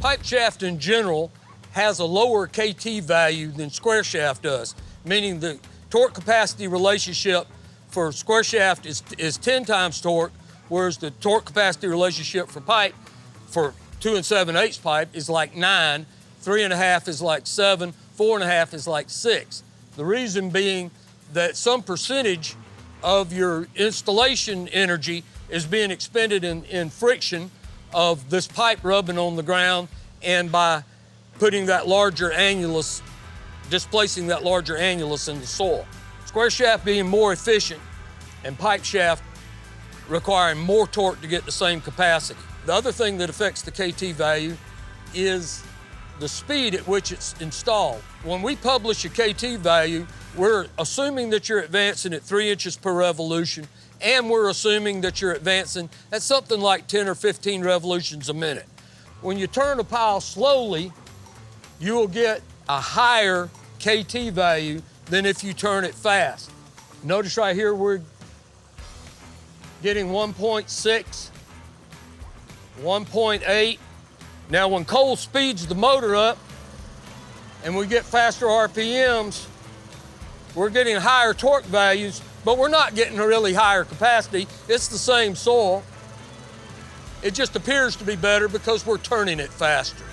Pipe shaft in general has a lower KT value than square shaft does, meaning the torque capacity relationship for square shaft is 10 times torque, whereas the torque capacity relationship for pipe for 2 7/8 pipe is like 9, 3.5 is like 7, 4.5 is like 6. The reason being that some percentage of your installation energy is being expended in friction of this pipe rubbing on the ground and by putting that larger annulus, displacing that larger annulus in the soil. Square shaft being more efficient and pipe shaft requiring more torque to get the same capacity. The other thing that affects the KT value is the speed at which it's installed. When we publish a KT value, we're assuming that you're advancing at 3 inches per revolution, and we're assuming that you're advancing at something like 10 or 15 revolutions a minute. When you turn a pile slowly, you will get a higher KT value than if you turn it fast. Notice right here, we're getting 1.6, 1.8. Now, when Cole speeds the motor up and we get faster RPMs, we're getting higher torque values, but we're not getting a really higher capacity. It's the same soil. It just appears to be better because we're turning it faster.